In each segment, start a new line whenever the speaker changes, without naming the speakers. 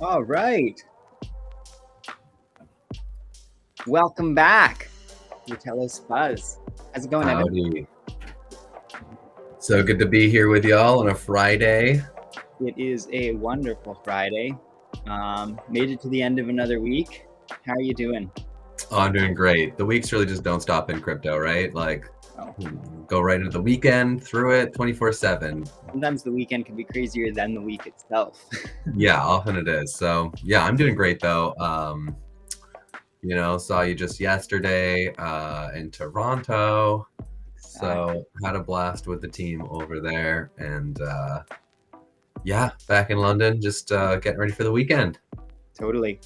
All right. Welcome back to Telos Buzz. How's it going, Evan?
Howdy. So good to be here with y'all on a Friday.
It is a wonderful Friday. Made it to the end of another week. How are you doing?
Oh, I'm doing great. The weeks really just don't stop in crypto, right? Like, go right into the weekend, through it 24/7.
Sometimes the weekend can be crazier than the week itself.
Yeah, often it is. So yeah, I'm doing great though. Saw you just yesterday in Toronto. So had a blast with the team over there, and yeah, back in London, just getting ready for the weekend.
Totally.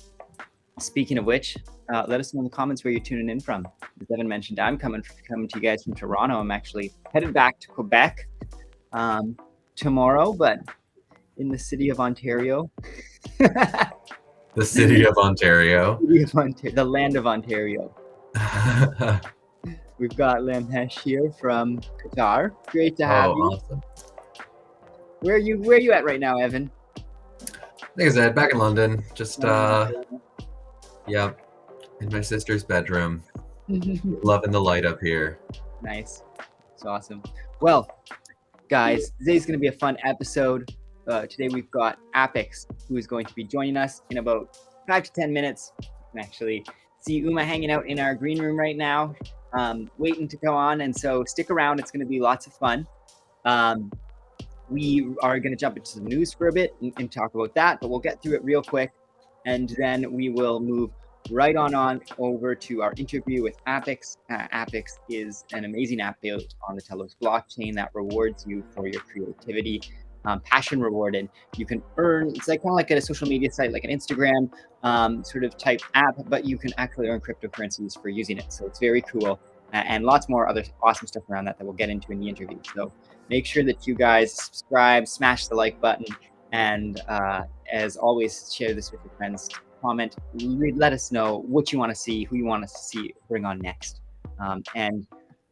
Speaking of which, let us know in the comments where you're tuning in from. As Evan mentioned, I'm coming to you guys from Toronto. I'm actually headed back to Quebec tomorrow, but in the city of Ontario.
The city of Ontario.
The land of Ontario. We've got Lamhesh here from Qatar. Great to have you.
Awesome.
Where are you at right now, Evan?
Like I said, back in London, just in my sister's bedroom. Loving the light up here.
Nice. It's awesome. Well, guys, today's going to be a fun episode. Today we've got Appics, who is going to be joining us in about 5 to 10 minutes. You can actually see Uma hanging out in our green room right now, waiting to go on. And so stick around. It's going to be lots of fun. We are going to jump into the news for a bit and talk about that, but we'll get through it real quick. And then we will move right on over to our interview with Appics. Appics is an amazing app built on the Telos blockchain that rewards you for your creativity. Passion rewarded. You can earn, it's like kind of like a social media site, like an Instagram sort of type app, but you can actually earn cryptocurrencies for using it. So it's very cool, and lots more other awesome stuff around that we'll get into in the interview. So make sure that you guys subscribe, smash the like button, and as always, share this with your friends. Comment, let us know what you want to see, who you want us to see bring on next, and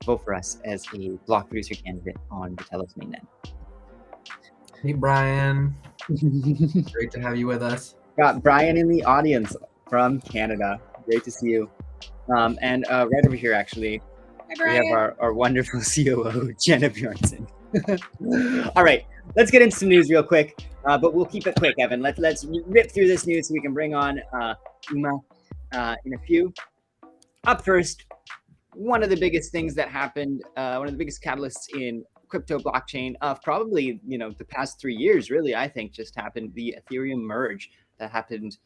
vote for us as a block producer candidate on the Telos mainnet.
Hey, Brian. Great to have you with us.
Got Brian in the audience from Canada. Great to see you. And right over here, actually, we have our wonderful COO, Jenna Bjornson. All right, let's get into some news real quick, but we'll keep it quick, Evan. Let's rip through this news so we can bring on Uma in a few. Up first, one of the biggest things that happened, one of the biggest catalysts in crypto blockchain of probably the past 3 years, really, I think, just happened. The Ethereum merge that happened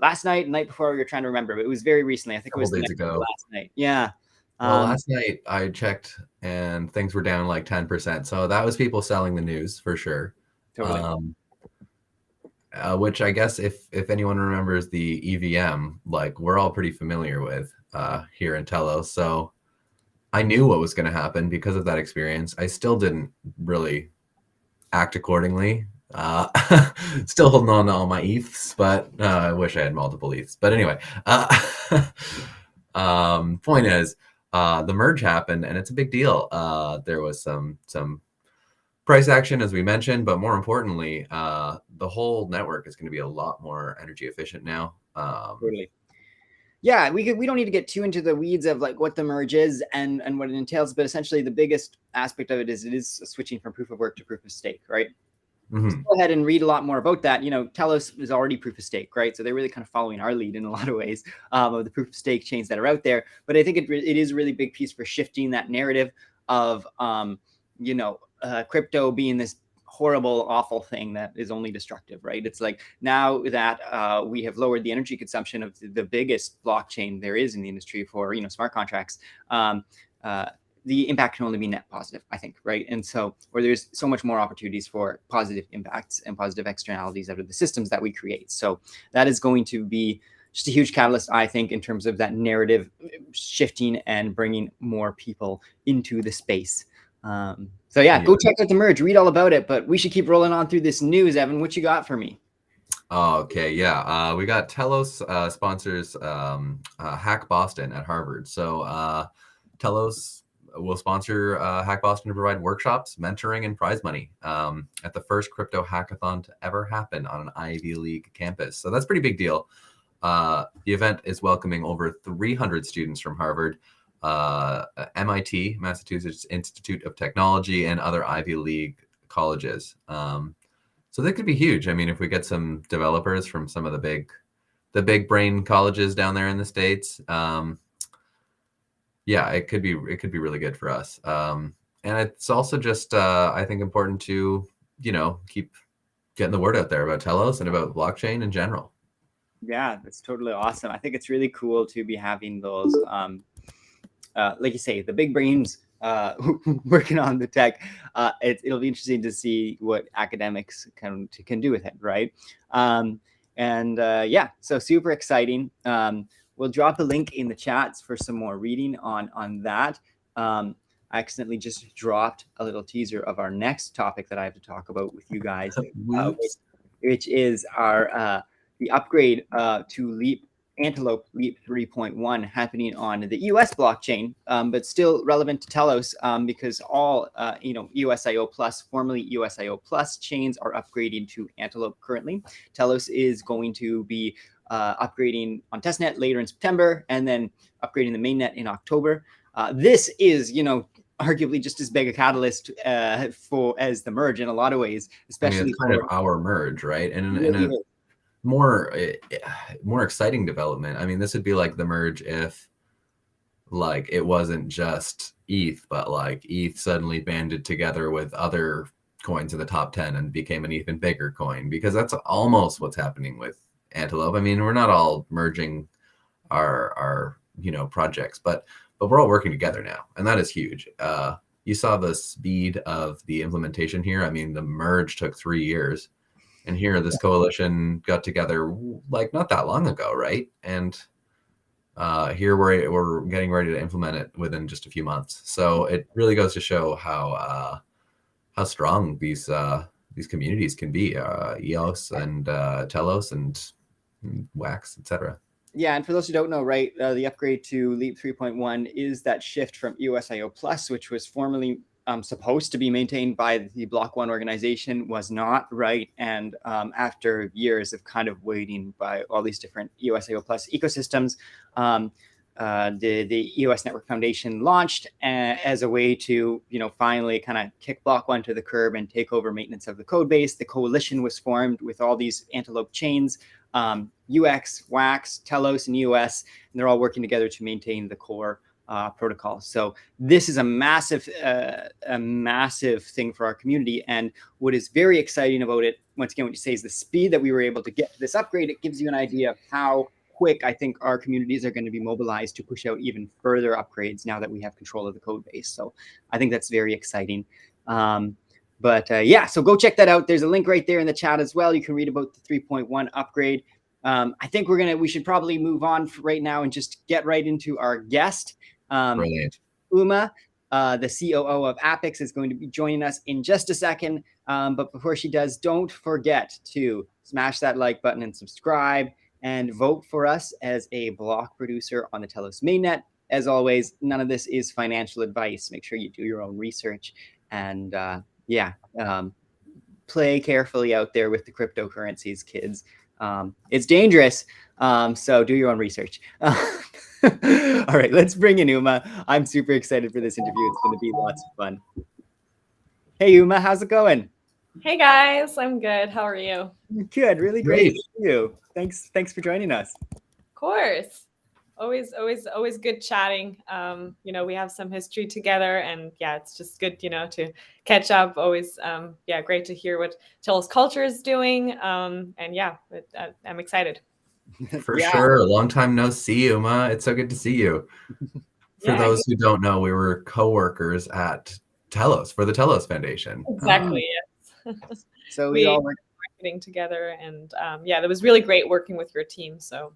last night, night before. We were trying to remember, but it was very recently. I think it was
days ago.
Last night. Yeah.
Well, last night I checked and things were down like 10%. So that was people selling the news for sure.
Totally.
Which I guess if anyone remembers the EVM, like we're all pretty familiar with here in Telos. So I knew what was going to happen because of that experience. I still didn't really act accordingly. Still holding on to all my ETHs, but I wish I had multiple ETHs. But anyway, point is, the merge happened and it's a big deal. There was some price action, as we mentioned, but more importantly, the whole network is going to be a lot more energy efficient now.
Totally. Yeah, we don't need to get too into the weeds of like what the merge is and what it entails, but essentially the biggest aspect of it is switching from proof of work to proof of stake, right?
Mm-hmm.
So go ahead and read a lot more about that. Telos is already proof of stake, right? So they're really kind of following our lead in a lot of ways of the proof of stake chains that are out there. But I think it is a really big piece for shifting that narrative of crypto being this horrible, awful thing that is only destructive, right? It's like now that we have lowered the energy consumption of the biggest blockchain there is in the industry for smart contracts, the impact can only be net positive, I think, right? And so, or there's so much more opportunities for positive impacts and positive externalities out of the systems that we create. So that is going to be just a huge catalyst, I think, in terms of that narrative shifting and bringing more people into the space. So yeah, go check out the merge, read all about it, but we should keep rolling on through this news. Evan, what you got for me?
Okay, yeah. We got Telos sponsors Hack Boston at Harvard. So Telos will sponsor Hack Boston to provide workshops, mentoring, and prize money at the first crypto hackathon to ever happen on an Ivy League campus. So that's a pretty big deal. The event is welcoming over 300 students from Harvard, MIT, Massachusetts Institute of Technology, and other Ivy League colleges. So that could be huge. I mean, if we get some developers from some of the big brain colleges down there in the States, yeah, it could be really good for us. And it's also just, I think, important to, keep getting the word out there about Telos and about blockchain in general.
Yeah, that's totally awesome. I think it's really cool to be having those, like you say, the big brains working on the tech. It'll be interesting to see what academics can do with it, right? Yeah, so super exciting. We'll drop a link in the chats for some more reading on that. I accidentally just dropped a little teaser of our next topic that I have to talk about with you guys, which is the upgrade to Antelope Leap 3.1 happening on the US blockchain, but still relevant to Telos because all USIO Plus, formerly USIO Plus chains are upgrading to Antelope currently. Telos is going to be upgrading on testnet later in September and then upgrading the mainnet in October. This is, arguably just as big a catalyst as the merge in a lot of ways, especially.
I mean, it's kind of our merge, right? And in a more exciting development. I mean, this would be like the merge if like it wasn't just ETH, but like ETH suddenly banded together with other coins in the top 10 and became an even bigger coin, because that's almost what's happening with Antelope. I mean, we're not all merging our projects, but we're all working together now, and that is huge. You saw the speed of the implementation here. I mean, the merge took 3 years. And here, this coalition got together like not that long ago, right? And here we're getting ready to implement it within just a few months. So it really goes to show how strong these communities can be, EOS and Telos and Wax, etc.
Yeah, and for those who don't know, right, the upgrade to Leap 3.1 is that shift from USIO Plus, which was formerly supposed to be maintained by the Block One organization, was not, right? And after years of kind of waiting by all these different USIO Plus ecosystems, the US Network Foundation launched as a way to, finally kind of kick Block One to the curb and take over maintenance of the code base. The coalition was formed with all these Antelope chains, UX, Wax, Telos, and EOS, and they're all working together to maintain the core protocol. So this is a massive thing for our community. And what is very exciting about it, once again, what you say is the speed that we were able to get to this upgrade. It gives you an idea of how quick I think our communities are going to be mobilized to push out even further upgrades now that we have control of the code base. So I think that's very exciting. Yeah, so go check that out. There's a link right there in the chat as well. You can read about the 3.1 upgrade. I think we should probably move on right now and just get right into our guest.
Brilliant.
Uma, the COO of Appics, is going to be joining us in just a second. But before she does, don't forget to smash that like button and subscribe and vote for us as a block producer on the Telos mainnet. As always, none of this is financial advice. Make sure you do your own research and play carefully out there with the cryptocurrencies, kids. It's dangerous, so do your own research. All right, let's bring in Uma. I'm super excited for this interview. It's going to be lots of fun. Hey, Uma, how's it going?
Hey, guys. I'm good. How are you?
Good. Really great to see you. Thanks for joining us.
Of course. Always good chatting. We have some history together, and yeah, it's just good, to catch up. Always, great to hear what Telos Culture is doing. I'm excited.
For sure. Long time no see, Uma. It's so good to see you. For those who don't know, we were co-workers at Telos for the Telos Foundation.
Exactly. Yes.
So we all work
marketing together, and that was really great working with your team. So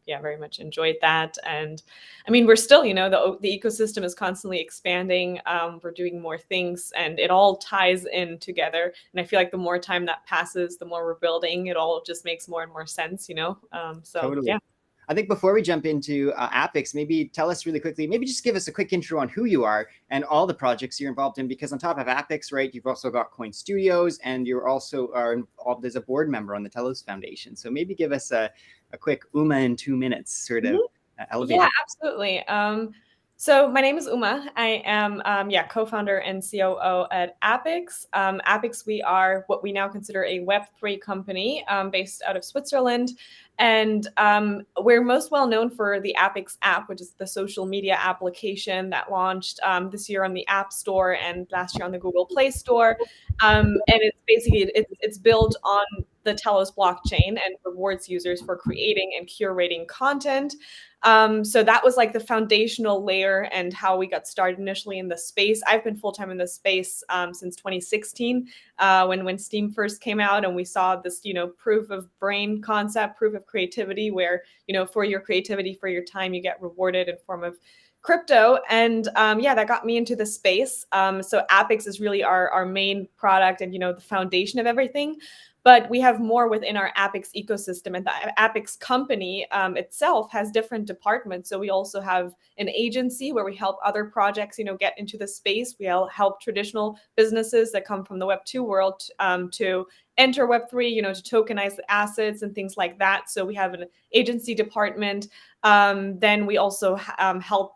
very much enjoyed that. And I mean, we're still, the ecosystem is constantly expanding. We're doing more things, and it all ties in together. And I feel like the more time that passes, the more we're building, it all just makes more and more sense.
Totally.
Yeah.
I think before we jump into Appics, maybe tell us really quickly, maybe just give us a quick intro on who you are and all the projects you're involved in, because on top of Appics, right, you've also got Coin Studios, and you're also involved as a board member on the Telos Foundation. So maybe give us a quick Uma in 2 minutes sort of elevator.
Yeah, absolutely. So my name is Uma. I am, co-founder and COO at Appics. Appics, we are what we now consider a Web3 company based out of Switzerland. And we're most well known for the Appics app, which is the social media application that launched this year on the App Store and last year on the Google Play Store. And it's basically, it's built on the Telos blockchain and rewards users for creating and curating content. So that was like the foundational layer and how we got started initially in the space. I've been full-time in this space since 2016 when Steam first came out, and we saw this, proof of brain concept, proof of creativity, where, for your creativity, for your time, you get rewarded in form of crypto. And that got me into the space. So Appics is really our main product and, the foundation of everything. But we have more within our Appics ecosystem, and the Appics company itself has different departments. So we also have an agency where we help other projects, get into the space. We help traditional businesses that come from the Web2 world to enter Web3, to tokenize assets and things like that. So we have an agency department. Then we also help,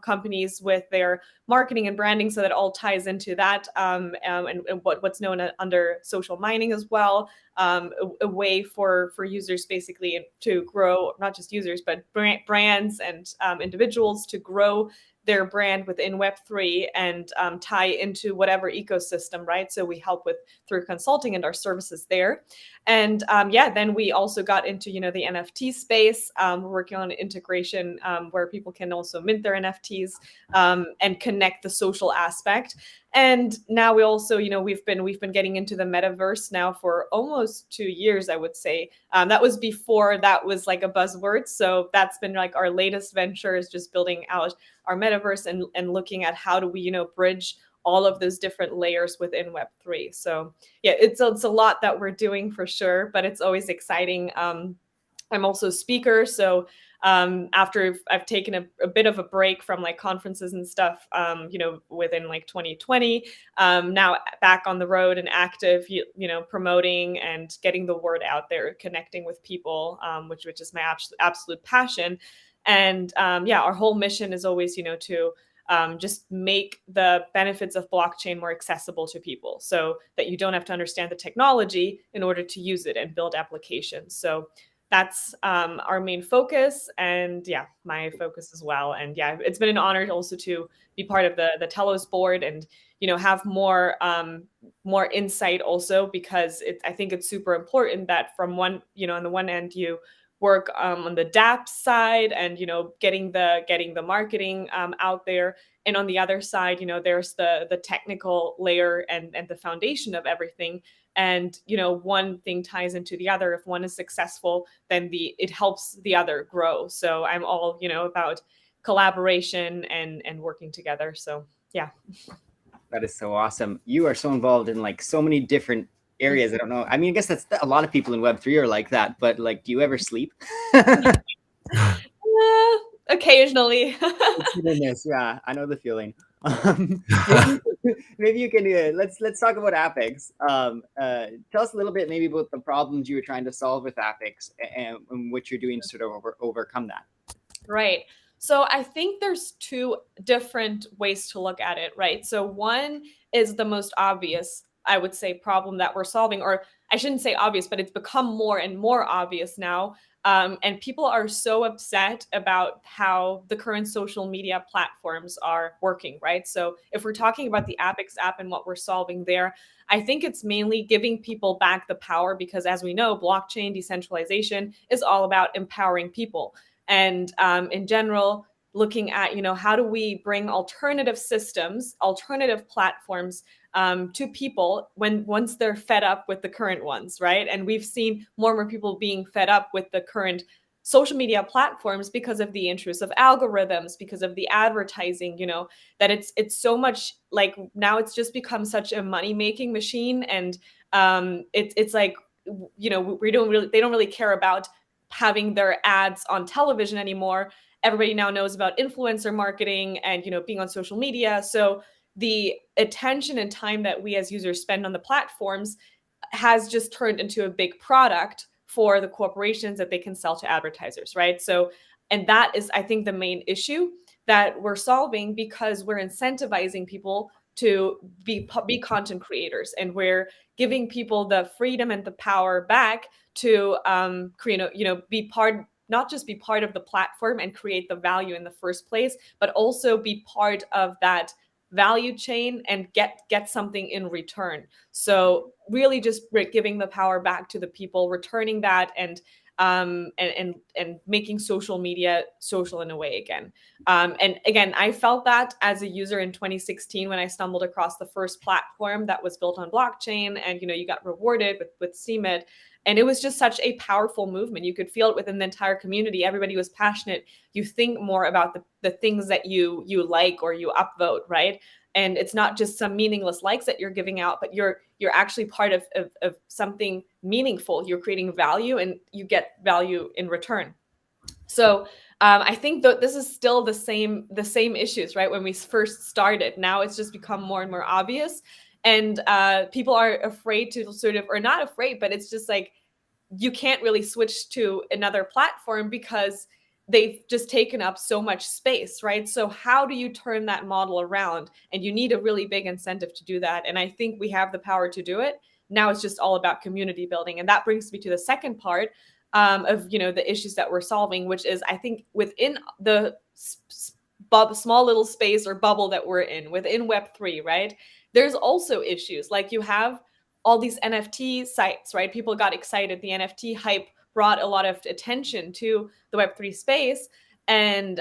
companies with their marketing and branding. So that all ties into that and what's known under social mining as well. A way for users basically to grow, not just users, but brands and individuals to grow their brand within Web3 and tie into whatever ecosystem, right? So we help through consulting and our services there. And then we also got into, the NFT space. We're working on integration where people can also mint their NFTs and connect the social aspect. And now we also, we've been getting into the metaverse now for almost 2 years, I would say. That was before that was like a buzzword. So that's been like our latest venture, is just building out our metaverse and looking at how do we, bridge all of those different layers within Web3. So yeah, it's a lot that we're doing for sure, but it's always exciting. I'm also a speaker. So after I've taken a bit of a break from like conferences and stuff, within like 2020, now back on the road and active, promoting and getting the word out there, connecting with people, which is my absolute passion. And our whole mission is always, to just make the benefits of blockchain more accessible to people, so that you don't have to understand the technology in order to use it and build applications. So that's our main focus, and my focus as well. And it's been an honor also to be part of the Telos board and have more insight also, because I think it's super important that from one, on the one end you work on the dApp side and getting the marketing out there, and on the other side there's the technical layer and the foundation of everything. And one thing ties into the other. If one is successful, then it helps the other grow. So I'm all about collaboration and working together. So yeah.
That is so awesome. You are so involved in like so many different areas. I don't know. I mean, I guess that's a lot of people in Web3 are like that, but like, do you ever sleep?
Occasionally.
Yeah, I know the feeling. Maybe you can let's talk about Appics. Tell us a little bit maybe about the problems you were trying to solve with Appics and what you're doing to sort of overcome that.
Right. So I think there's two different ways to look at it, right? So one is the most obvious, I would say, problem that we're solving, or I shouldn't say obvious, but it's become more and more obvious now. And people are so upset about how the current social media platforms are working, right? So if we're talking about the Appics app and what we're solving there, I think it's mainly giving people back the power, because as we know, blockchain decentralization is all about empowering people. And in general, looking at, how do we bring alternative systems, alternative platforms to people once they're fed up with the current ones, right? And we've seen more and more people being fed up with the current social media platforms because of the intrusive algorithms, because of the advertising, that it's so much like now it's just become such a money-making machine. And it's like, they don't really care about having their ads on television anymore. Everybody now knows about influencer marketing and, being on social media. So the attention and time that we as users spend on the platforms has just turned into a big product for the corporations that they can sell to advertisers, right? So, and that is, I think, the main issue that we're solving, because we're incentivizing people to be content creators, and we're giving people the freedom and the power back to create, be part, not just be part of the platform and create the value in the first place, but also be part of that value chain and get something in return. So really just giving the power back to the people, returning that, and making social media social in a way again. And again, I felt that as a user in 2016 when I stumbled across the first platform that was built on blockchain, and you got rewarded with CMIT. And it was just such a powerful movement. You could feel it within the entire community. Everybody was passionate. You think more about the things that you like or you upvote, right? And it's not just some meaningless likes that you're giving out, but you're actually part of something meaningful. You're creating value, and you get value in return. So I think that this is still the same issues, right? When we first started, now it's just become more and more obvious. And people are afraid to sort of, or not afraid, but it's just like, you can't really switch to another platform because they've just taken up so much space, right? So how do you turn that model around? And you need a really big incentive to do that. And I think we have the power to do it. Now it's just all about community building. And that brings me to the second part of, the issues that we're solving, which is, I think, within the small little space or bubble that we're in, within Web3, right? There's also issues. Like, you have all these NFT sites, right? People got excited. The NFT hype brought a lot of attention to the Web3 space. And,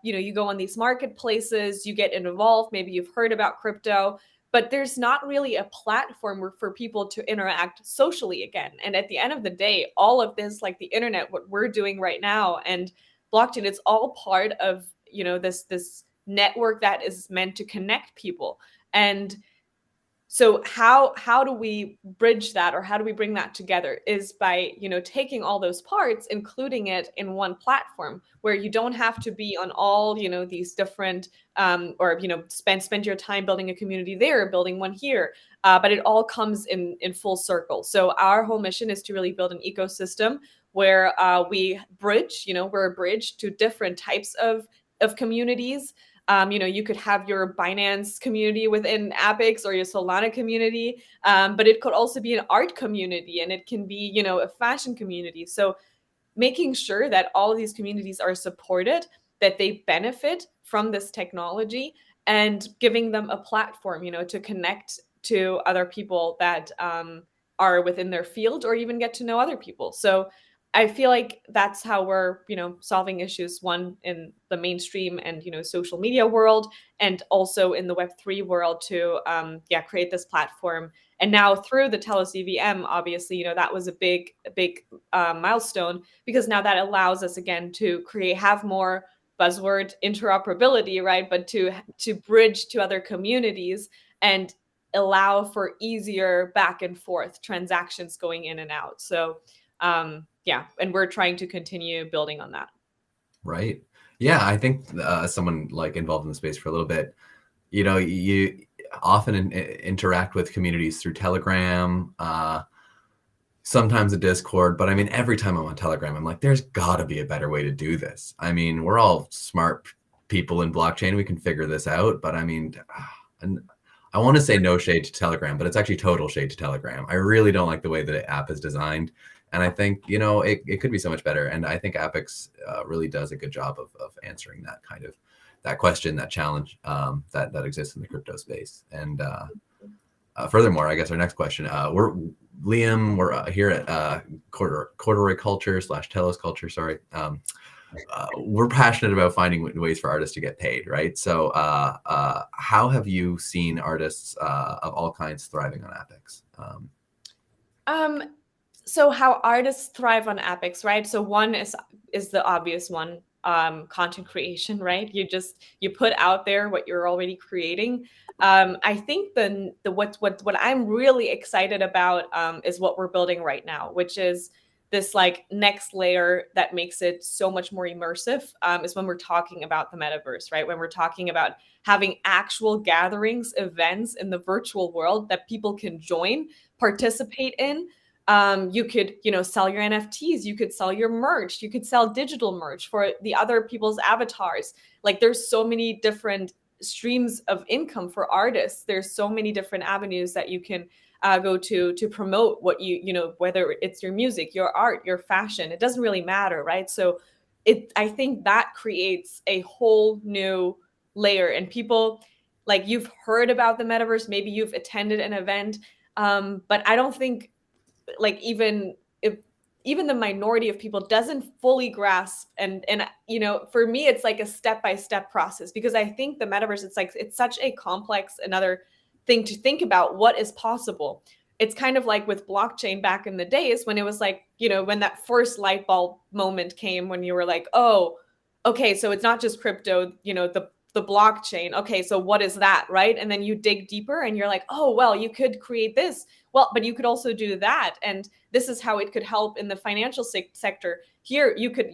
you go on these marketplaces, you get involved. Maybe you've heard about crypto, but there's not really a platform for people to interact socially again. And at the end of the day, all of this, like the internet, what we're doing right now, and blockchain, it's all part of, this network that is meant to connect people. And so how do we bridge that, or how do we bring that together, is by, taking all those parts, including it in one platform where you don't have to be on all, these different, or, spend your time building a community there, building one here, but it all comes in full circle. So our whole mission is to really build an ecosystem where we bridge, we're a bridge to different types of communities. You could have your Binance community within Appics, or your Solana community, but it could also be an art community, and it can be, a fashion community. So making sure that all of these communities are supported, that they benefit from this technology, and giving them a platform, to connect to other people that are within their field, or even get to know other people. So I feel like that's how we're, solving issues, one in the mainstream and, social media world, and also in the Web3 world to, create this platform. And now through the Telos EVM, obviously, that was a big milestone, because now that allows us again to have more buzzword interoperability, right? But to bridge to other communities and allow for easier back and forth transactions going in and out. So, and we're trying to continue building on that.
Right. Yeah, I think someone like involved in the space for a little bit, you often interact with communities through Telegram, sometimes a Discord, but I mean, every time I'm on Telegram, I'm like, there's got to be a better way to do this. I mean, we're all smart people in blockchain. We can figure this out. But I mean, and I want to say no shade to Telegram, but it's actually total shade to Telegram. I really don't like the way that the app is designed. And I think, it could be so much better. And I think Appics really does a good job of answering that question, that challenge that exists in the crypto space. And furthermore, I guess our next question, we're here at Corduroy Culture / Telos Culture. Sorry. We're passionate about finding ways for artists to get paid, right? So how have you seen artists of all kinds thriving on Appics?
So how artists thrive on Appics, right? So one is the obvious one, content creation, right? You put out there what you're already creating. I think what I'm really excited about is what we're building right now, which is this like next layer that makes it so much more immersive is when we're talking about the metaverse, right? When we're talking about having actual gatherings, events in the virtual world that people can join, participate in. You could, sell your NFTs, you could sell your merch, you could sell digital merch for the other people's avatars. Like there's so many different streams of income for artists. There's so many different avenues that you can go to promote what whether it's your music, your art, your fashion, it doesn't really matter, right? So I think that creates a whole new layer, and people, like, you've heard about the metaverse, maybe you've attended an event, but I don't think like even the minority of people doesn't fully grasp, and for me it's like a step-by-step process, because I think the metaverse, it's such a complex another thing to think about what is possible. It's kind of like with blockchain back in the days when it was like, when that first light bulb moment came, when you were like, oh, okay, so it's not just crypto, the blockchain. Okay, so what is that, right? And then you dig deeper and you're like, oh, well, you could create this. Well, but you could also do that. And this is how it could help in the financial sector. Here, you could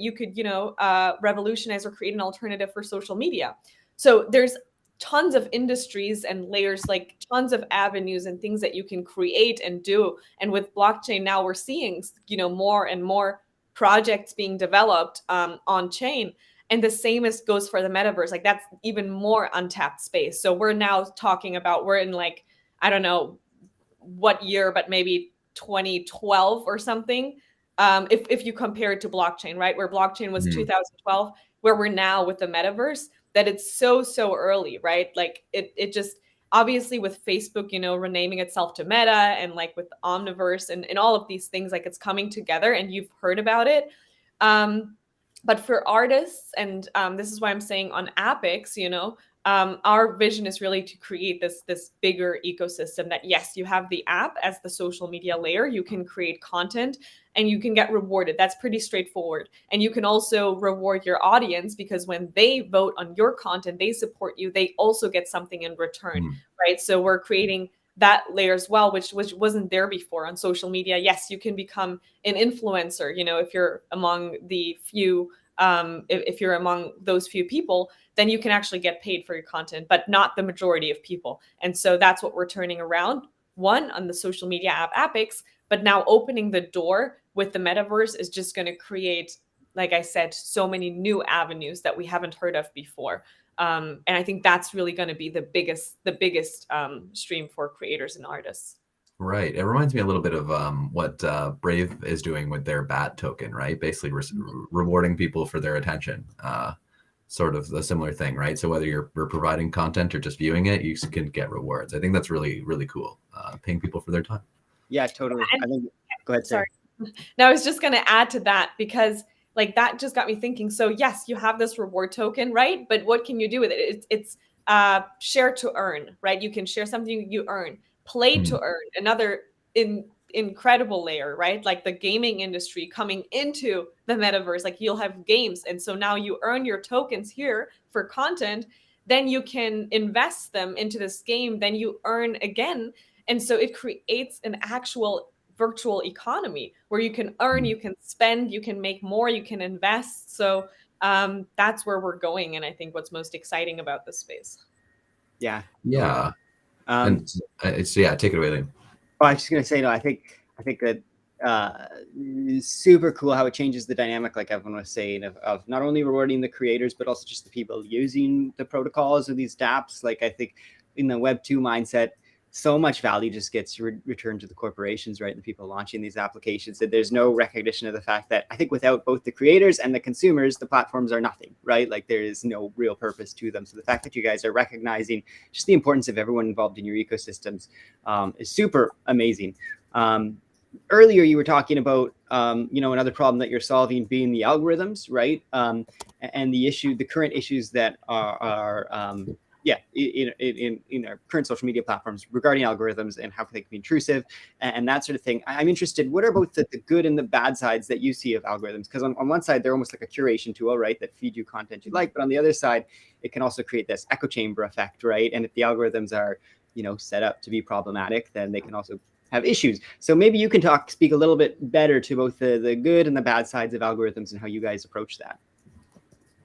revolutionize or create an alternative for social media. So there's tons of industries and layers, like tons of avenues and things that you can create and do. And with blockchain now, we're seeing, more and more projects being developed on chain. And the same goes for the metaverse. Like that's even more untapped space. So we're now talking about, we're in like, I don't know what year, but maybe 2012 or something. If you compare it to blockchain, right? Where blockchain was 2012, where we're now with the metaverse, that it's so early, right? Like it just, obviously with Facebook, renaming itself to Meta, and like with the Omniverse and all of these things, like it's coming together and you've heard about it. But for artists, and this is why I'm saying on Appics, our vision is really to create this bigger ecosystem that, yes, you have the app as the social media layer, you can create content and you can get rewarded. That's pretty straightforward. And you can also reward your audience, because when they vote on your content, they support you, they also get something in return, right? So we're creating that layer as well, which wasn't there before on social media. Yes, you can become an influencer, if you're among the few, if you're among those few people, then you can actually get paid for your content, but not the majority of people. And so that's what we're turning around, one, on the social media app Appics, but now opening the door with the metaverse is just going to create, like I said, so many new avenues that we haven't heard of before. And I think that's really going to be the biggest stream for creators and artists.
Right. It reminds me a little bit of what Brave is doing with their BAT token, right? Basically rewarding people for their attention. Sort of a similar thing, right? So whether you're providing content or just viewing it, you can get rewards. I think that's really, really cool. Paying people for their time.
Yeah, totally. I think, go ahead, Sarah.
Sorry. Now, I was just going to add to that, because like that just got me thinking. So yes, you have this reward token, right? But what can you do with it? It's share to earn, right? You can share something you earn. Play to earn, another incredible layer, right? Like the gaming industry coming into the metaverse, like you'll have games. And so now you earn your tokens here for content, then you can invest them into this game, then you earn again. And so it creates an actual virtual economy where you can earn, you can spend, you can make more, you can invest. So that's where we're going. And I think what's most exciting about this space.
Yeah.
Yeah. And take it away, Liam.
Oh, I was just going to say, no, I think that it's super cool how it changes the dynamic, like everyone was saying, of not only rewarding the creators, but also just the people using the protocols or these dApps. Like I think in the Web 2 mindset, so much value just gets returned to the corporations, right? The people launching these applications. That there's no recognition of the fact that I think without both the creators and the consumers, the platforms are nothing, right? Like there is no real purpose to them. So the fact that you guys are recognizing just the importance of everyone involved in your ecosystems is super amazing. Earlier, you were talking about, another problem that you're solving being the algorithms, right? And the current issues that are in our current social media platforms regarding algorithms and how they can be intrusive and that sort of thing. I'm interested, what are both the good and the bad sides that you see of algorithms? Because on one side, they're almost like a curation tool, right? That feed you content you like. But on the other side, it can also create this echo chamber effect, right? And if the algorithms are, set up to be problematic, then they can also have issues. So maybe you can speak a little bit better to both the good and the bad sides of algorithms and how you guys approach that.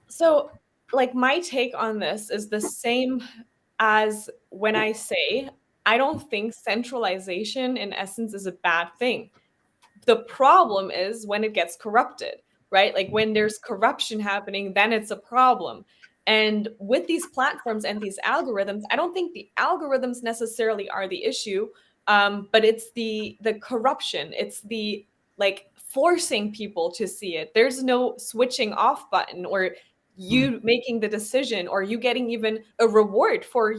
So, like, my take on this is the same as when I say I don't think centralization in essence is a bad thing. The problem is when it gets corrupted, right? Like when there's corruption happening, then it's a problem. And with these platforms and these algorithms, I don't think the algorithms necessarily are the issue, but it's the corruption. It's the like forcing people to see it. There's no switching off button or you making the decision or you getting even a reward for,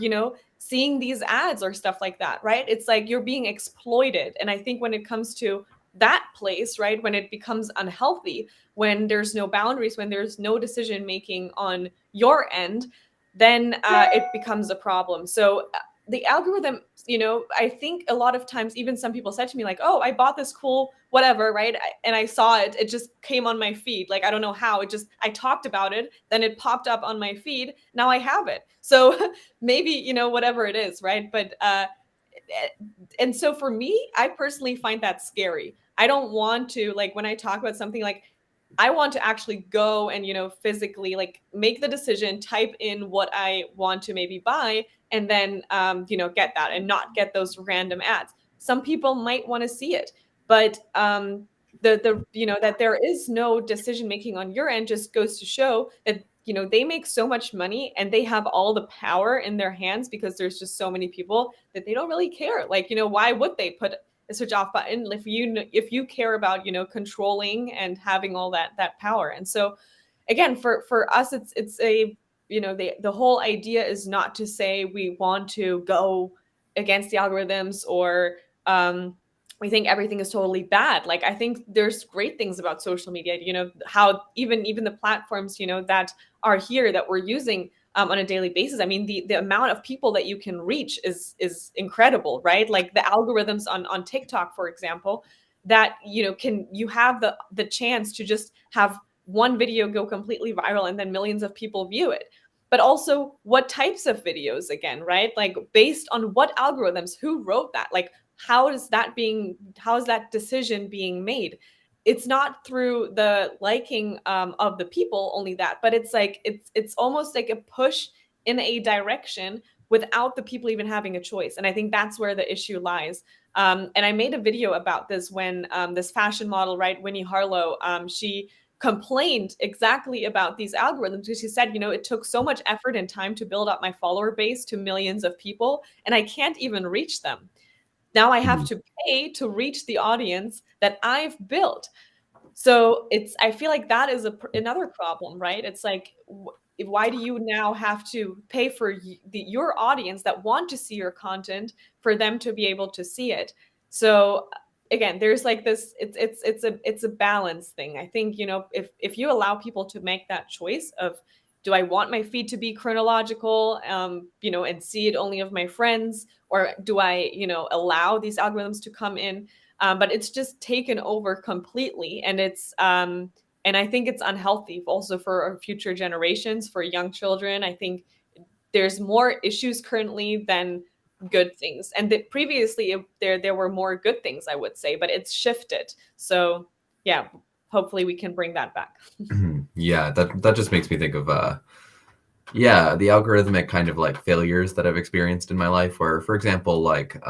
seeing these ads or stuff like that, right? It's like you're being exploited. And I think when it comes to that place, right, when it becomes unhealthy, when there's no boundaries, when there's no decision making on your end, then it becomes a problem. So the algorithm, I think a lot of times, even some people said to me like, oh, I bought this cool whatever, right? And I saw it, it just came on my feed. Like, I don't know how, I talked about it, then it popped up on my feed. Now I have it. So maybe, whatever it is, right? But and so for me, I personally find that scary. I don't want to, like, when I talk about something, like, I want to actually go and, physically like make the decision, type in what I want to maybe buy, and then, get that and not get those random ads. Some people might want to see it, but that there is no decision making on your end just goes to show that, they make so much money and they have all the power in their hands because there's just so many people that they don't really care. Like, why would they put a switch off button if you care about, controlling and having all that power? And so again, for us, it's a, the whole idea is not to say we want to go against the algorithms or we think everything is totally bad. Like, I think there's great things about social media, how even the platforms, that are here that we're using on a daily basis. I mean, the amount of people that you can reach is incredible, right? Like the algorithms on TikTok, for example, that, you have the chance to just have one video go completely viral and then millions of people view it. But also what types of videos again, right? Like based on what algorithms, who wrote that? Like, how is that decision being made? It's not through the liking of the people only that, but it's like it's almost like a push in a direction without the people even having a choice. And I think that's where the issue lies. And I made a video about this when this fashion model, right, Winnie Harlow, she complained exactly about these algorithms because she said, it took so much effort and time to build up my follower base to millions of people, and I can't even reach them. Now I have to pay to reach the audience that I've built. So I feel like that is another problem, right? It's like, why do you now have to pay for your audience that want to see your content for them to be able to see it? So again, there's like this, it's a balance thing. I think, if you allow people to make that choice of, do I want my feed to be chronological, and see it only of my friends? Or do I, allow these algorithms to come in? But it's just taken over completely. And and I think it's unhealthy also for our future generations, for young children. I think there's more issues currently than good things. And previously there were more good things, I would say, but it's shifted. So yeah, hopefully we can bring that back.
Yeah, that just makes me think of the algorithmic kind of like failures that I've experienced in my life, where, for example, like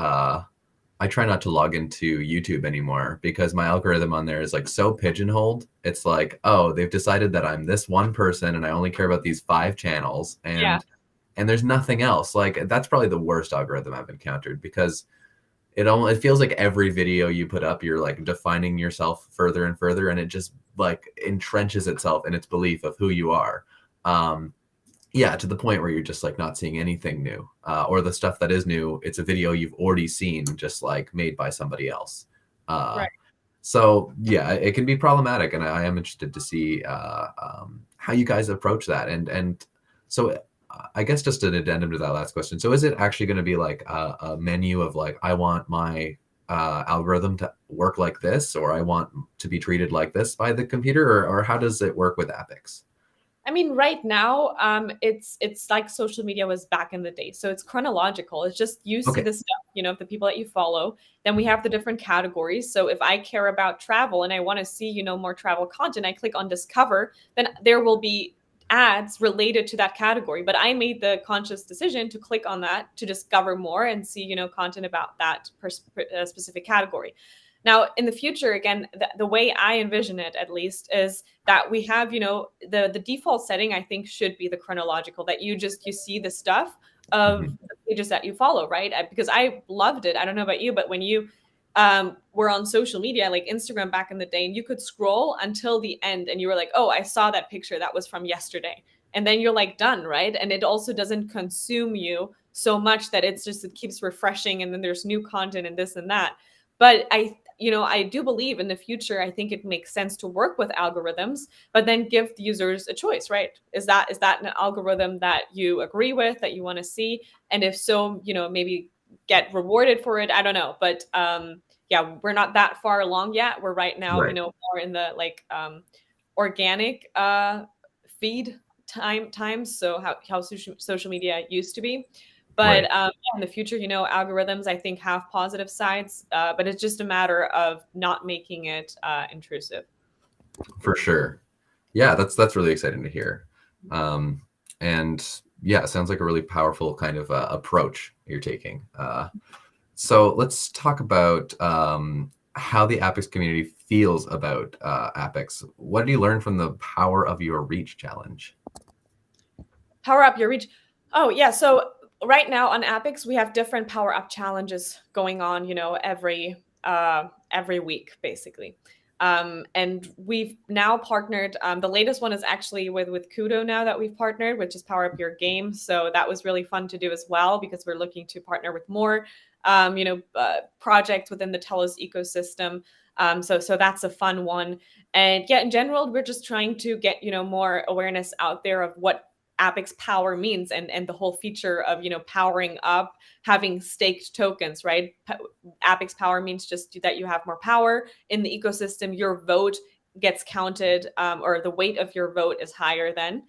I try not to log into YouTube anymore because my algorithm on there is like so pigeonholed. It's like, oh, they've decided that I'm this one person and I only care about these 5 channels, and there's nothing else. Like, that's probably the worst algorithm I've encountered, because it feels like every video you put up, you're like defining yourself further and further, and it just like entrenches itself in its belief of who you are. To the point where you're just like not seeing anything new, or the stuff that is new, it's a video you've already seen, just like made by somebody else.
Right.
So yeah, it can be problematic, and I am interested to see how you guys approach that. And so I guess just an addendum to that last question. So is it actually going to be like a menu of like, I want my algorithm to work like this, or I want to be treated like this by the computer, or how does it work with Appics?
I mean, right now, it's like social media was back in the day. So it's chronological. It's just you see
Okay.
the stuff, the people that you follow. Then we have the different categories. So if I care about travel and I want to see, more travel content, I click on discover, then there will be ads related to that category. But I made the conscious decision to click on that to discover more and see, content about that specific category. Now, in the future, again, the way I envision it, at least, is that we have, the default setting, I think, should be the chronological, that you see the stuff of
Mhm.
the pages that you follow, right? Because I loved it. I don't know about you, but when you were on social media, like Instagram back in the day, and you could scroll until the end and you were like, oh, I saw that picture. That was from yesterday. And then you're like done, right? And it also doesn't consume you so much that it keeps refreshing, and then there's new content and this and that. But I do believe in the future, I think it makes sense to work with algorithms, but then give the users a choice, right? Is that an algorithm that you agree with, that you want to see? And if so, maybe get rewarded for it. I don't know. But yeah, we're not that far along yet. We're right now,
Right.
more in the organic feed times. So how social media used to be. But
Right.
yeah, in the future, algorithms, I think, have positive sides, but it's just a matter of not making it intrusive.
For sure. Yeah, that's really exciting to hear. And yeah, it sounds like a really powerful kind of approach you're taking. So let's talk about how the Appics community feels about Appics. What did you learn from the Power of Your Reach challenge?
Power up your reach. Oh, yeah. So right now on Appics, we have different power up challenges going on, every week, basically. And we've now partnered. The latest one is actually with Kudo now that we've partnered, which is Power Up Your Game. So that was really fun to do as well, because we're looking to partner with more, projects within the Telos ecosystem. So that's a fun one. And yeah, in general, we're just trying to get, more awareness out there of what Appics power means, and the whole feature of, powering up, having staked tokens, right? Appics power means just that you have more power in the ecosystem. Your vote gets counted, or the weight of your vote is higher then.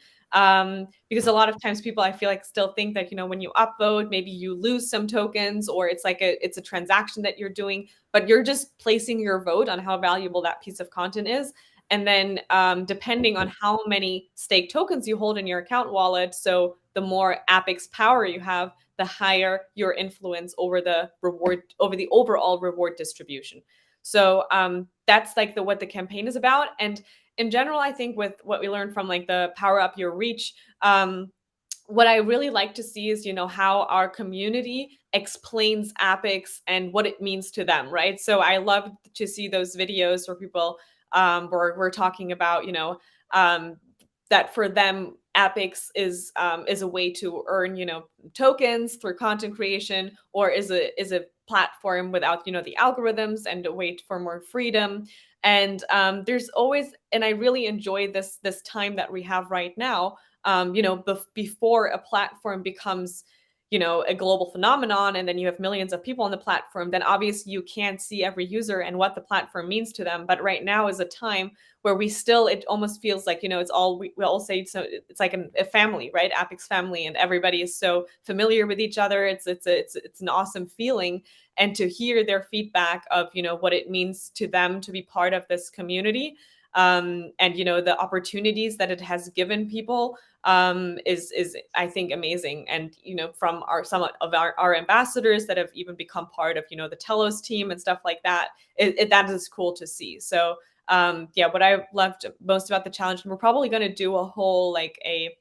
Because a lot of times people, I feel like, still think that, when you upvote, maybe you lose some tokens, or it's like it's a transaction that you're doing, but you're just placing your vote on how valuable that piece of content is. And then depending on how many stake tokens you hold in your account wallet, so the more Appics power you have, the higher your influence over the overall reward distribution. So that's like what the campaign is about. And in general, I think with what we learned from the Power Up Your Reach, what I really like to see is, how our community explains Appics and what it means to them, right? So I love to see those videos where people we're talking about, that for them, Appics is a way to earn, tokens through content creation, or is a platform without, the algorithms, and a way for more freedom. And there's always, and I really enjoy this time that we have right now. Before a platform becomes, a global phenomenon, and then you have millions of people on the platform, then obviously you can't see every user and what the platform means to them. But right now is a time where it almost feels like, it's all, we all say, so it's like a family, right? Appics family, and everybody is so familiar with each other. It's an awesome feeling. And to hear their feedback of, what it means to them to be part of this community, and the opportunities that it has given people, is I think amazing. And from some of our ambassadors that have even become part of the Telos team and stuff like that, that is cool to see. So yeah, what I loved most about the challenge, and we're probably going to do a whole a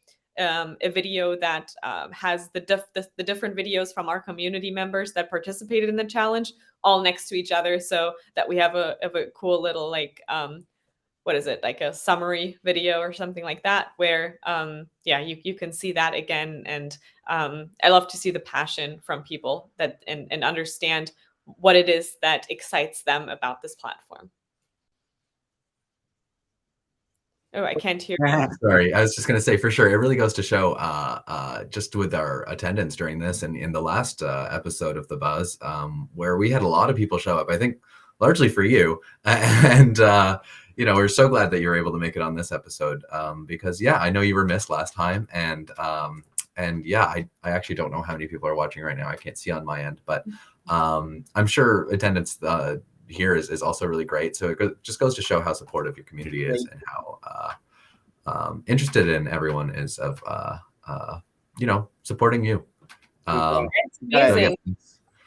video that has the different videos from our community members that participated in the challenge all next to each other, so that we have a cool little what is it, like a summary video or something like that, where yeah, you can see that again. And I love to see the passion from people that and understand what it is that excites them about this platform. Oh, I can't hear you.
Sorry, I was just going to say, for sure, it really goes to show, just with our attendance during this, and in the last episode of the Buzz, where we had a lot of people show up, I think largely for you, and we're so glad that you were able to make it on this episode, because I know you were missed last time, and I actually don't know how many people are watching right now. I can't see on my end, but I'm sure attendance here is also really great. So it just goes to show how supportive your community is, and how interested in everyone is of supporting you.
It's amazing.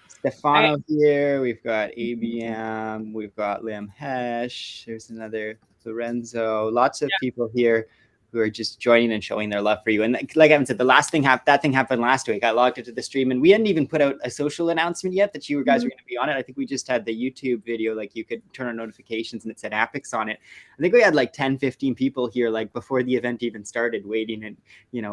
Stefano here. We've got ABM. We've got Lim Hesh. There's another Lorenzo. Lots of people here who are just joining and showing their love for you. And like Evan said, that thing happened last week. I logged into the stream, and we hadn't even put out a social announcement yet that you guys were going to be on it. I think we just had the YouTube video, like you could turn on notifications and it said Appics on it. I think we had like 10, 15 people here, like before the event even started, waiting and,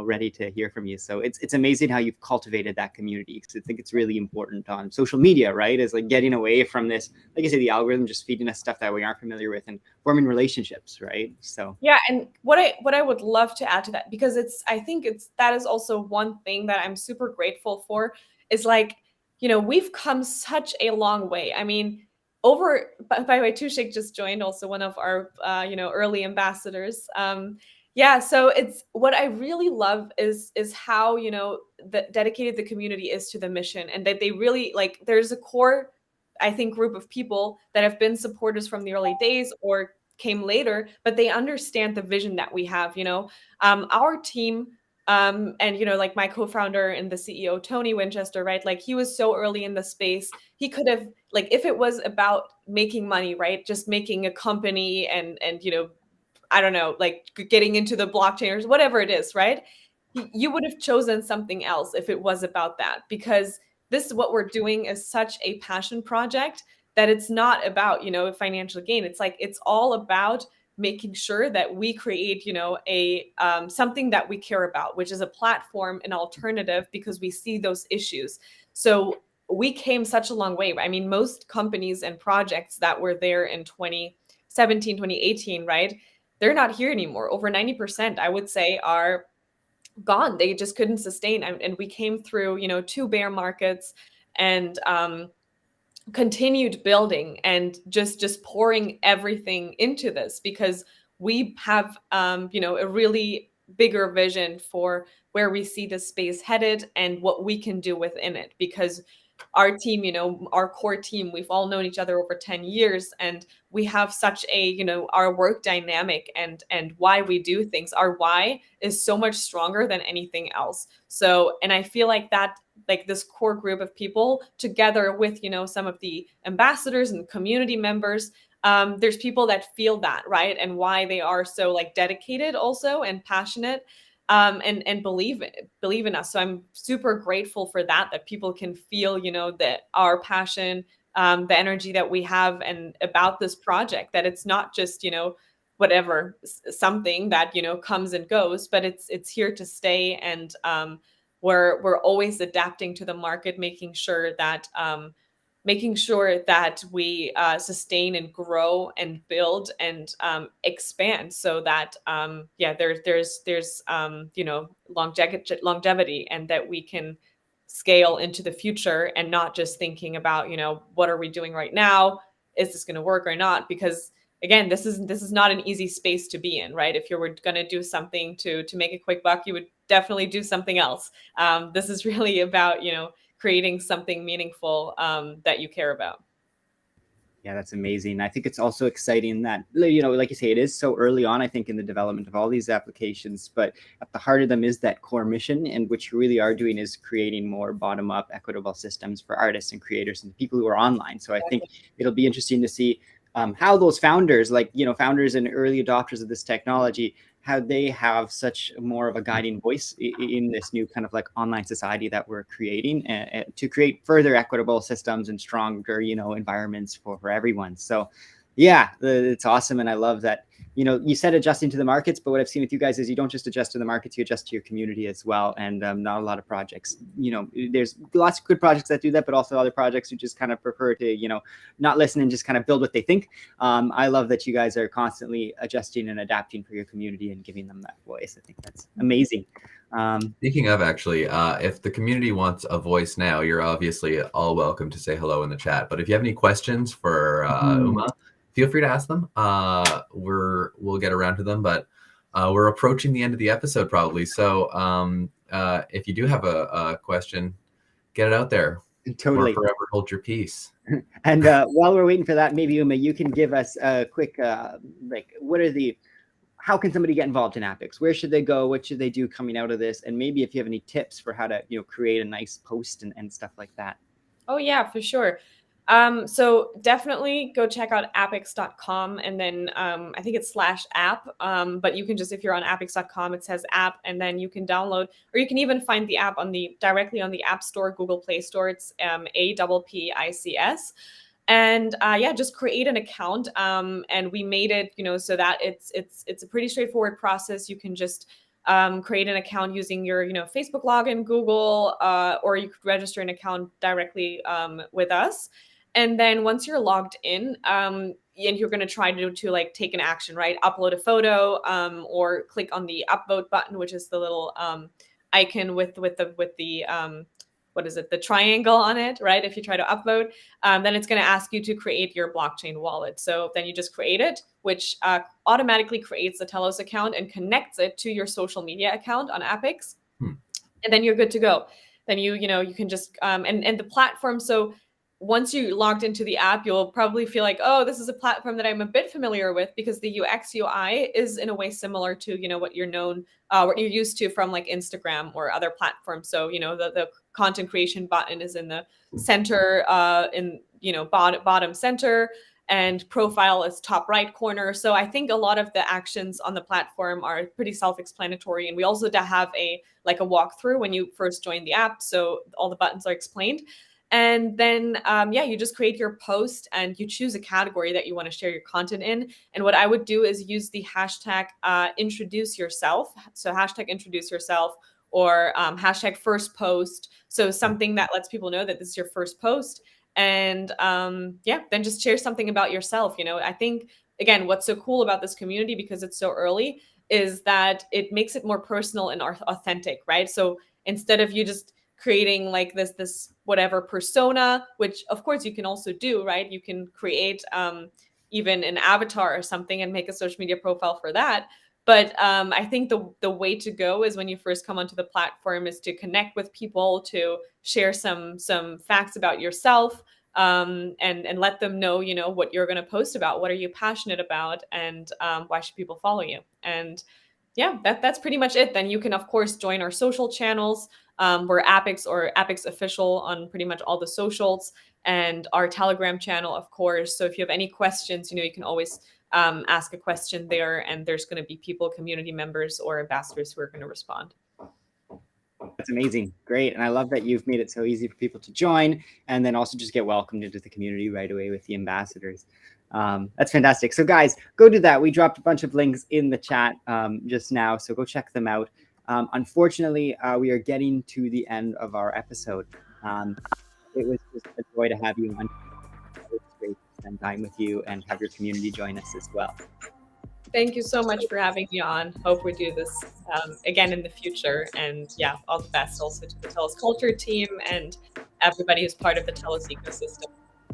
ready to hear from you. So it's amazing how you've cultivated that community, because I think it's really important on social media, right? Is like getting away from this, like I say, the algorithm just feeding us stuff that we aren't familiar with, and forming relationships, right? So
and what I would love to add to that, because I think that is also one thing that I'm super grateful for, is like, we've come such a long way. I mean, by the way, Tushik just joined, also one of our early ambassadors. So it's what I really love is how dedicated the community is to the mission, and that they really, like, there's a core, I think, group of people that have been supporters from the early days or came later, but they understand the vision that we have. Our team, and like my co-founder and the CEO Tony Winchester, right? Like, he was so early in the space. He could have, like, if it was about making money, right, just making a company and I don't know, like getting into the blockchain or whatever it is, right? You would have chosen something else if it was about that, because this is what we're doing is such a passion project that it's not about, financial gain. It's like, it's all about making sure that we create, a something that we care about, which is a platform, an alternative, because we see those issues. So we came such a long way. I mean, most companies and projects that were there in 2017, 2018, right? They're not here anymore. Over 90%, I would say, are gone. They just couldn't sustain. And we came through, 2 bear markets, and continued building and just pouring everything into this, because we have a really bigger vision for where we see the space headed and what we can do within it. Because our team, our core team, we've all known each other over 10 years, and we have such a, our work dynamic and why we do things. Our why is so much stronger than anything else. So, and I feel like that, like this core group of people, together with, some of the ambassadors and community members, there's people that feel that, right? And why they are so, like, dedicated also and passionate, and believe in us. So I'm super grateful for that people can feel, that our passion, the energy that we have and about this project, that it's not just, whatever, something that, comes and goes, but it's here to stay. And we're always adapting to the market, making sure that we sustain and grow and build and expand, so that there's longevity, and that we can scale into the future, and not just thinking about, what are we doing right now? Is this going to work or not? Because again, this is not an easy space to be in, right? If you were going to do something to make a quick buck, you would definitely do something else. This is really about, creating something meaningful that you care about.
Yeah, that's amazing. I think it's also exciting that, like you say, it is so early on, I think, in the development of all these applications, but at the heart of them is that core mission, and what you really are doing is creating more bottom-up equitable systems for artists and creators and people who are online. So I think it'll be interesting to see how those founders, like, founders and early adopters of this technology, how they have such more of a guiding voice in this new kind of like online society that we're creating, to create further equitable systems and stronger, environments for everyone. So yeah, it's awesome. And I love that, you said adjusting to the markets, but what I've seen with you guys is you don't just adjust to the markets, you adjust to your community as well. And not a lot of projects, there's lots of good projects that do that, but also other projects who just kind of prefer to, not listen and just kind of build what they think. I love that you guys are constantly adjusting and adapting for your community and giving them that voice. I think that's amazing.
Speaking of, actually, if the community wants a voice now, you're obviously all welcome to say hello in the chat. But if you have any questions for Uma, feel free to ask them. We'll get around to them, but we're approaching the end of the episode probably. So if you do have a question, get it out there.
Totally.
Or forever hold your peace.
And while we're waiting for that, maybe Uma, you can give us a quick, how can somebody get involved in Appics? Where should they go? What should they do coming out of this? And maybe if you have any tips for how to, create a nice post and stuff like that.
Oh yeah, for sure. So definitely go check out appics.com, and then I think it's /app. But you can just, if you're on appics.com, it says app, and then you can download, or you can even find the app directly on the App Store, Google Play Store. It's APPICS. And just create an account. And we made it, so that it's a pretty straightforward process. You can just create an account using your, Facebook login, Google, or you could register an account directly with us. And then once you're logged in, and you're going to try to like take an action, right? Upload a photo, or click on the upvote button, which is the little icon with the what is it? The triangle on it, right? If you try to upvote, then it's going to ask you to create your blockchain wallet. So then you just create it, which automatically creates the Telos account and connects it to your social media account on Appics. And then you're good to go. Then you can just, and the platform. So once you logged into the app, you'll probably feel like, oh, this is a platform that I'm a bit familiar with, because the UX UI is in a way similar to, what what you're used to from like Instagram or other platforms. So, the content creation button is in the center, bottom center, and profile is top right corner. So I think a lot of the actions on the platform are pretty self-explanatory. And we also have a walkthrough when you first join the app. So all the buttons are explained. And then, you just create your post and you choose a category that you want to share your content in. And what I would do is use the hashtag introduce yourself. So hashtag introduce yourself, or hashtag first post. So something that lets people know that this is your first post. And then just share something about yourself. I think, again, what's so cool about this community, because it's so early, is that it makes it more personal and authentic, right? So instead of you just creating like this whatever persona, which of course you can also do, right? You can create even an avatar or something and make a social media profile for that. But I think the way to go is, when you first come onto the platform, is to connect with people, to share some facts about yourself, and let them know, what you're going to post about, what are you passionate about, and why should people follow you? And that's pretty much it. Then you can, of course, join our social channels. We're Appics or Appics Official on pretty much all the socials, and our Telegram channel, of course. So if you have any questions, you can always ask a question there, and there's going to be people, community members or ambassadors, who are going to respond.
That's amazing. Great. And I love that you've made it so easy for people to join, and then also just get welcomed into the community right away with the ambassadors. That's fantastic. So guys, go do that. We dropped a bunch of links in the chat just now, so go check them out. Unfortunately, we are getting to the end of our episode. It was just a joy to have you on. It was great to spend time with you and have your community join us as well.
Thank you so much for having me on. Hope we do this again in the future. And all the best also to the Telos Culture team and everybody who's part of the Telos ecosystem.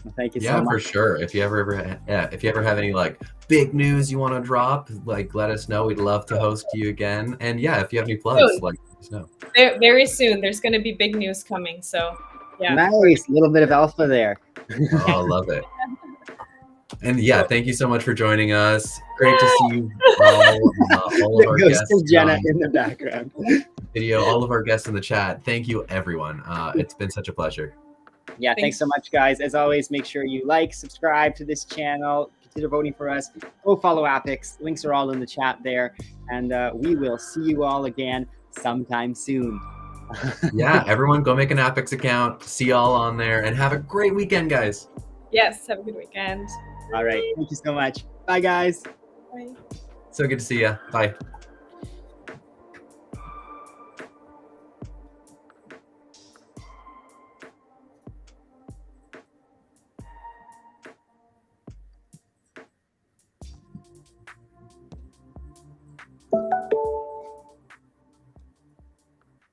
Well, thank you so much.
Yeah, for sure. If you ever have any like big news you want to drop, like let us know. We'd love to host you again. And if you have any plugs, let us know.
Very soon. There's going to be big news coming. So
nice. A little bit of alpha there.
Oh, I love it. And thank you so much for joining us. Great to see you all of our guests.
Jenna in the background.
Video, all of our guests in the chat. Thank you, everyone. It's been such a pleasure.
Thanks so much, guys. As always, make sure you subscribe to this channel, consider voting for us, go follow Appics. Links are all in the chat there. And we will see you all again sometime soon.
Everyone go make an Appics account. See y'all on there, and have a great weekend, guys.
Yes, have a good weekend.
All right. Thank you so much. Bye, guys.
Bye.
So good to see you. Bye.